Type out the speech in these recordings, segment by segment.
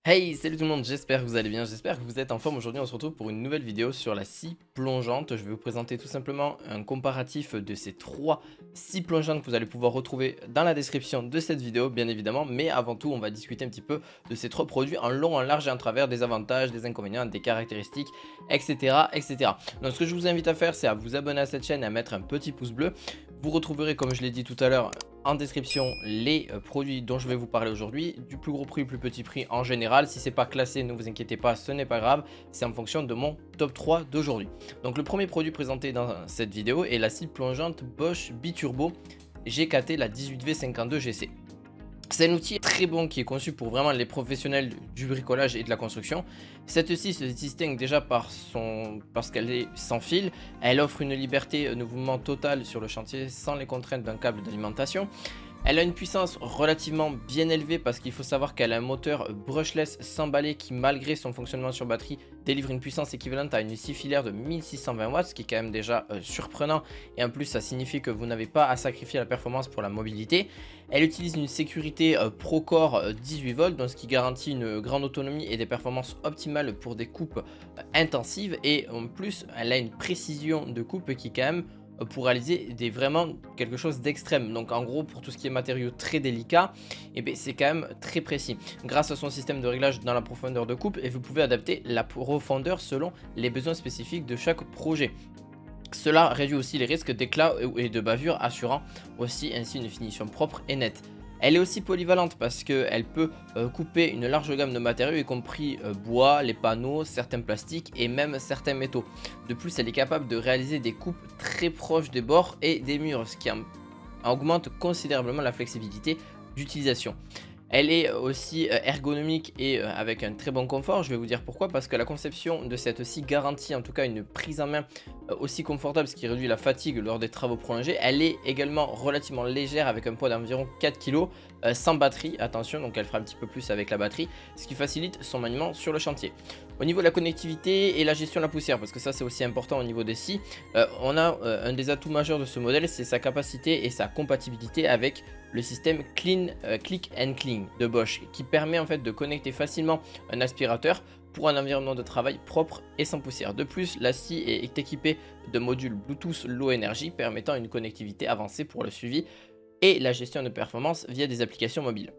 Hey, salut tout le monde, j'espère que vous allez bien, j'espère que vous êtes en forme. Aujourd'hui on se retrouve pour une nouvelle vidéo sur la scie plongeante. Je vais vous présenter tout simplement un comparatif de ces trois scies plongeantes que vous allez pouvoir retrouver dans la description de cette vidéo bien évidemment. Mais avant tout on va discuter un petit peu de ces trois produits en long, en large et en travers, des avantages, des inconvénients, des caractéristiques, etc. etc. Donc ce que je vous invite à faire, c'est à vous abonner à cette chaîne et à mettre un petit pouce bleu. Vous retrouverez, comme je l'ai dit tout à l'heure, en description les produits dont je vais vous parler aujourd'hui, du plus gros prix au plus petit prix en général. Si c'est pas classé, ne vous inquiétez pas, ce n'est pas grave, c'est en fonction de mon top 3 d'aujourd'hui. Donc le premier produit présenté dans cette vidéo est la scie plongeante Bosch Biturbo GKT, la 18V52GC. C'est un outil très bon qui est conçu pour vraiment les professionnels du bricolage et de la construction. Cette scie se distingue déjà parce qu'elle est sans fil. Elle offre une liberté de mouvement totale sur le chantier sans les contraintes d'un câble d'alimentation. Elle a une puissance relativement bien élevée parce qu'il faut savoir qu'elle a un moteur brushless sans balai qui, malgré son fonctionnement sur batterie, délivre une puissance équivalente à une scie filaire de 1620 watts, ce qui est quand même déjà surprenant, et en plus ça signifie que vous n'avez pas à sacrifier la performance pour la mobilité. Elle utilise une sécurité Procore 18 volts, donc ce qui garantit une grande autonomie et des performances optimales pour des coupes intensives, et en plus elle a une précision de coupe qui quand même pour réaliser vraiment quelque chose d'extrême. Donc en gros, pour tout ce qui est matériaux très délicats, c'est quand même très précis grâce à son système de réglage dans la profondeur de coupe, et vous pouvez adapter la profondeur selon les besoins spécifiques de chaque projet. Cela réduit aussi les risques d'éclat et de bavure, assurant aussi ainsi une finition propre et nette. Elle est aussi polyvalente parce qu'elle peut couper une large gamme de matériaux, y compris bois, les panneaux, certains plastiques et même certains métaux. De plus, elle est capable de réaliser des coupes très proches des bords et des murs, ce qui augmente considérablement la flexibilité d'utilisation. Elle est aussi ergonomique et avec un très bon confort. Je vais vous dire pourquoi. Parce que la conception de cette scie garantit en tout cas une prise en main aussi confortable, ce qui réduit la fatigue lors des travaux prolongés. Elle est également relativement légère avec un poids d'environ 4 kg sans batterie. Attention, donc elle fera un petit peu plus avec la batterie, ce qui facilite son maniement sur le chantier. Au niveau de la connectivité et la gestion de la poussière, parce que ça c'est aussi important au niveau des scies, on a un des atouts majeurs de ce modèle, c'est sa capacité et sa compatibilité avec le système Click and Clean de Bosch, qui permet en fait de connecter facilement un aspirateur pour un environnement de travail propre et sans poussière. De plus, la scie est équipée de modules Bluetooth Low Energy permettant une connectivité avancée pour le suivi et la gestion de performance via des applications mobiles.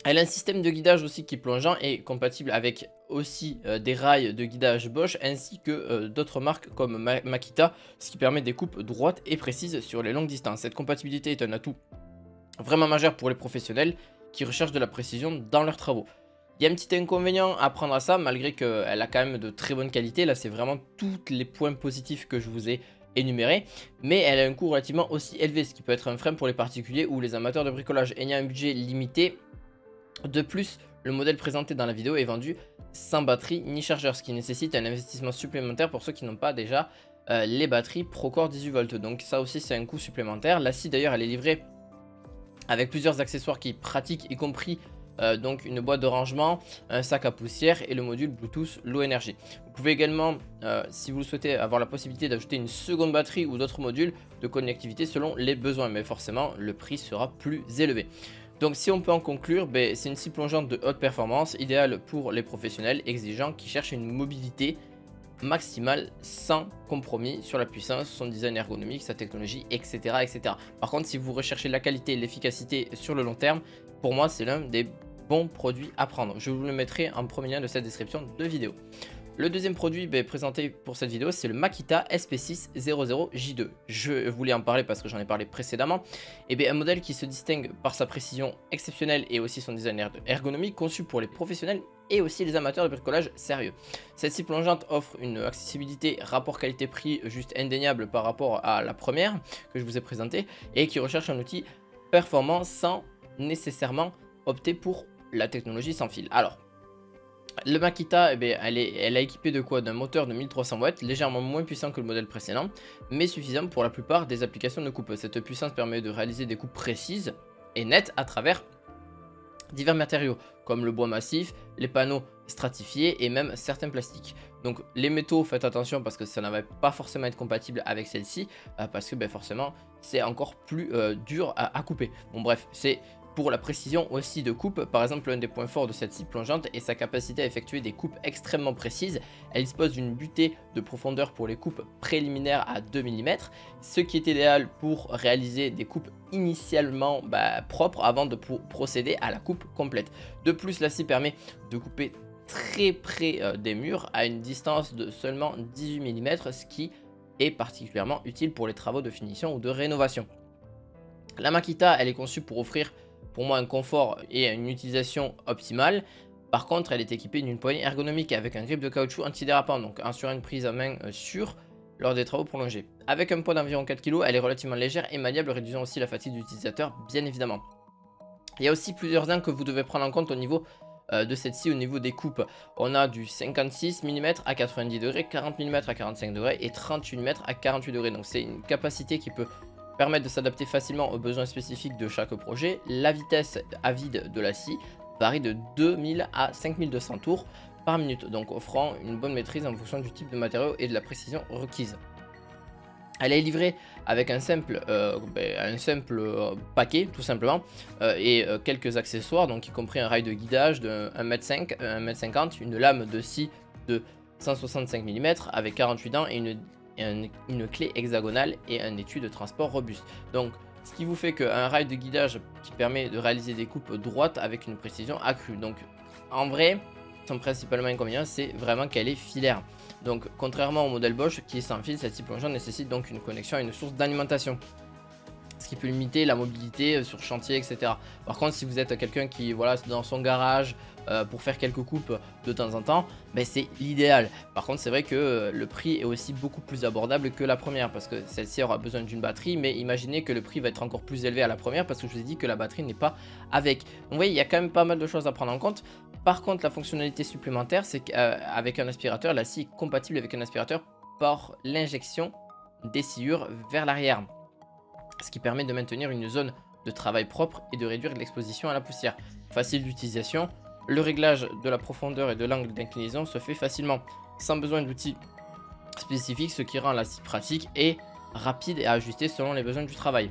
Elle a un système de guidage aussi qui est plongeant et compatible avec aussi des rails de guidage Bosch ainsi que d'autres marques comme Makita, ce qui permet des coupes droites et précises sur les longues distances. Cette compatibilité est un atout vraiment majeur pour les professionnels qui recherchent de la précision dans leurs travaux. Il y a un petit inconvénient à prendre à ça, malgré qu'elle a quand même de très bonne qualité. Là, c'est vraiment tous les points positifs que je vous ai énumérés, mais elle a un coût relativement aussi élevé, ce qui peut être un frein pour les particuliers ou les amateurs de bricolage. Ayant un budget limité, de plus, le modèle présenté dans la vidéo est vendu sans batterie ni chargeur, ce qui nécessite un investissement supplémentaire pour ceux qui n'ont pas déjà les batteries Procore 18 volts. Donc ça aussi c'est un coût supplémentaire. La scie d'ailleurs elle est livrée avec plusieurs accessoires qui pratiquent, y compris donc une boîte de rangement, un sac à poussière et le module Bluetooth Low Energy. Vous pouvez également, si vous le souhaitez, avoir la possibilité d'ajouter une seconde batterie ou d'autres modules de connectivité selon les besoins, mais forcément le prix sera plus élevé. Donc si on peut en conclure, c'est une scie plongeante de haute performance, idéale pour les professionnels exigeants qui cherchent une mobilité maximale sans compromis sur la puissance, son design ergonomique, sa technologie, etc. etc. Par contre, si vous recherchez la qualité et l'efficacité sur le long terme, pour moi c'est l'un des bons produits à prendre. Je vous le mettrai en premier lien de cette description de vidéo. Le deuxième produit présenté pour cette vidéo, c'est le Makita SP600J2. Je voulais en parler parce que j'en ai parlé précédemment. Un modèle qui se distingue par sa précision exceptionnelle et aussi son design ergonomique, conçu pour les professionnels et aussi les amateurs de bricolage sérieux. Cette scie plongeante offre une accessibilité rapport qualité-prix juste indéniable par rapport à la première que je vous ai présentée, et qui recherche un outil performant sans nécessairement opter pour la technologie sans fil. Alors, le Makita, elle est équipée de quoi? D'un moteur de 1300 watts, légèrement moins puissant que le modèle précédent, mais suffisant pour la plupart des applications de coupe. Cette puissance permet de réaliser des coupes précises et nettes à travers divers matériaux, comme le bois massif, les panneaux stratifiés et même certains plastiques. Donc les métaux, faites attention parce que ça ne va pas forcément être compatible avec celle-ci, parce que forcément c'est encore plus dur à couper. Bon bref, c'est pour la précision aussi de coupe. Par exemple, l'un des points forts de cette scie plongeante est sa capacité à effectuer des coupes extrêmement précises. Elle dispose d'une butée de profondeur pour les coupes préliminaires à 2 mm, ce qui est idéal pour réaliser des coupes initialement propres avant de procéder à la coupe complète. De plus, la scie permet de couper très près des murs à une distance de seulement 18 mm, ce qui est particulièrement utile pour les travaux de finition ou de rénovation. La Makita, elle est conçue pour offrir pour moi un confort et une utilisation optimale. Par contre, elle est équipée d'une poignée ergonomique avec un grip de caoutchouc antidérapant, donc assurant une prise à main sûre lors des travaux prolongés. Avec un poids d'environ 4 kg, elle est relativement légère et maniable, réduisant aussi la fatigue d'utilisateur, bien évidemment. Il y a aussi plusieurs angles que vous devez prendre en compte au niveau de cette scie, au niveau des coupes. On a du 56 mm à 90 degrés, 40 mm à 45 degrés et 38 mm à 48 degrés. Donc c'est une capacité qui peut permettre de s'adapter facilement aux besoins spécifiques de chaque projet. La vitesse à vide de la scie varie de 2000 à 5200 tours par minute, donc offrant une bonne maîtrise en fonction du type de matériau et de la précision requise. Elle est livrée avec un simple paquet tout simplement et quelques accessoires, donc y compris un rail de guidage de 1,5 m, 1,50 m, une lame de scie de 165 mm avec 48 dents et une clé hexagonale et un étui de transport robuste. Donc ce qui vous fait qu'un rail de guidage qui permet de réaliser des coupes droites avec une précision accrue. Donc en vrai, son principal inconvénient, c'est vraiment qu'elle est filaire. Donc contrairement au modèle Bosch qui est sans fil, cette scie plongeante nécessite donc une connexion à une source d'alimentation, ce qui peut limiter la mobilité sur chantier, etc. Par contre, si vous êtes quelqu'un qui voilà dans son garage pour faire quelques coupes de temps en temps, c'est l'idéal. Par contre, c'est vrai que le prix est aussi beaucoup plus abordable que la première, parce que celle-ci aura besoin d'une batterie, mais imaginez que le prix va être encore plus élevé à la première, parce que je vous ai dit que la batterie n'est pas avec. Donc vous voyez, il y a quand même pas mal de choses à prendre en compte. Par contre, la fonctionnalité supplémentaire, c'est qu'avec un aspirateur, la scie est compatible avec un aspirateur par l'injection des sciures vers l'arrière, ce qui permet de maintenir une zone de travail propre et de réduire l'exposition à la poussière. Facile d'utilisation, le réglage de la profondeur et de l'angle d'inclinaison se fait facilement, sans besoin d'outils spécifiques, ce qui rend la scie pratique et rapide à ajuster selon les besoins du travail.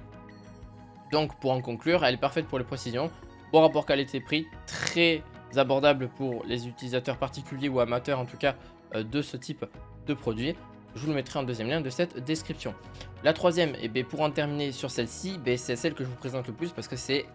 Donc pour en conclure, elle est parfaite pour les précisions, bon rapport qualité-prix, très abordable pour les utilisateurs particuliers ou amateurs en tout cas de ce type de produit. Je vous le mettrai en deuxième lien de cette description. La troisième, pour en terminer sur celle-ci, c'est celle que je vous présente le plus parce que c'est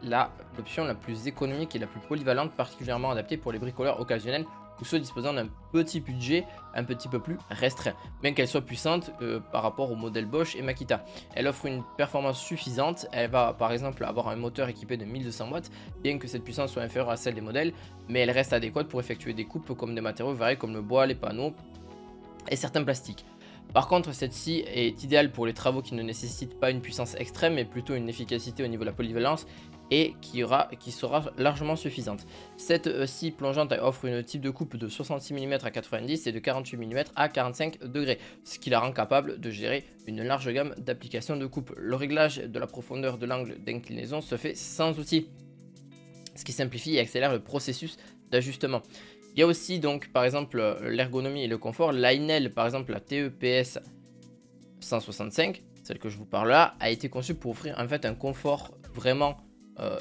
l'option la plus économique et la plus polyvalente, particulièrement adaptée pour les bricoleurs occasionnels ou ceux disposant d'un petit budget un petit peu plus restreint, bien qu'elle soit puissante par rapport au modèle Bosch et Makita. Elle offre une performance suffisante, elle va par exemple avoir un moteur équipé de 1200 watts, bien que cette puissance soit inférieure à celle des modèles, mais elle reste adéquate pour effectuer des coupes comme des matériaux variés comme le bois, les panneaux et certains plastiques. Par contre, cette scie est idéale pour les travaux qui ne nécessitent pas une puissance extrême, mais plutôt une efficacité au niveau de la polyvalence et qui sera largement suffisante. Cette scie plongeante offre une type de coupe de 66 mm à 90 et de 48 mm à 45 degrés, ce qui la rend capable de gérer une large gamme d'applications de coupe. Le réglage de la profondeur de l'angle d'inclinaison se fait sans outil, ce qui simplifie et accélère le processus d'ajustement. Il y a aussi donc par exemple l'ergonomie et le confort. L'Ainel, par exemple la TEPS 165, celle que je vous parle là, a été conçue pour offrir en fait un confort vraiment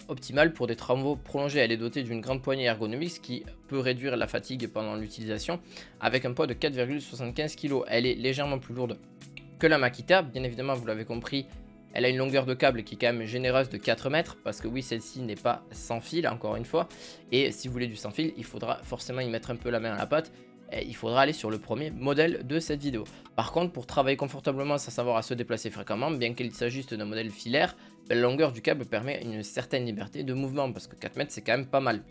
optimal pour des travaux prolongés. Elle est dotée d'une grande poignée ergonomique, ce qui peut réduire la fatigue pendant l'utilisation, avec un poids de 4,75 kg. Elle est légèrement plus lourde que la Makita, bien évidemment, vous l'avez compris. Elle a une longueur de câble qui est quand même généreuse de 4 mètres, parce que oui, celle-ci n'est pas sans fil, encore une fois. Et si vous voulez du sans fil, il faudra forcément y mettre un peu la main à la pâte. Et il faudra aller sur le premier modèle de cette vidéo. Par contre, pour travailler confortablement sans savoir à se déplacer fréquemment, bien qu'il s'agisse d'un modèle filaire, la longueur du câble permet une certaine liberté de mouvement, parce que 4 mètres c'est quand même pas mal.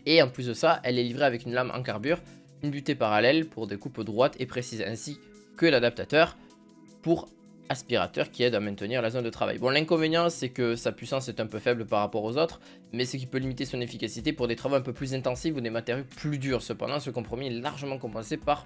Et en plus de ça, elle est livrée avec une lame en carbure, une butée parallèle pour des coupes droites et précises, ainsi que l'adaptateur pour aspirateur qui aide à maintenir la zone de travail. Bon, l'inconvénient c'est que sa puissance est un peu faible par rapport aux autres, mais ce qui peut limiter son efficacité pour des travaux un peu plus intensifs ou des matériaux plus durs. Cependant, ce compromis est largement compensé par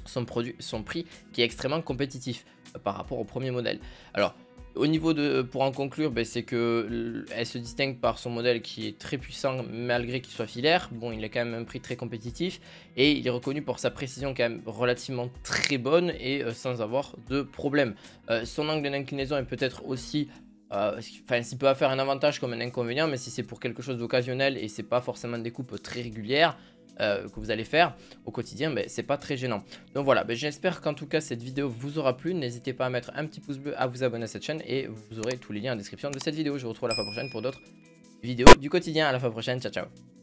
son prix qui est extrêmement compétitif par rapport au premier modèle. Alors au niveau de, pour en conclure, c'est que elle se distingue par son modèle qui est très puissant malgré qu'il soit filaire. Bon, il a quand même un prix très compétitif et il est reconnu pour sa précision quand même relativement très bonne et sans avoir de problème. Son angle d'inclinaison est peut-être aussi Enfin, s'il peut faire un avantage comme un inconvénient, mais si c'est pour quelque chose d'occasionnel et c'est pas forcément des coupes très régulières que vous allez faire au quotidien, ben, c'est pas très gênant. Donc voilà, ben, j'espère qu'en tout cas cette vidéo vous aura plu. N'hésitez pas à mettre un petit pouce bleu, à vous abonner à cette chaîne et vous aurez tous les liens en description de cette vidéo. Je vous retrouve à la fois prochaine pour d'autres vidéos du quotidien. À la fois prochaine, ciao ciao.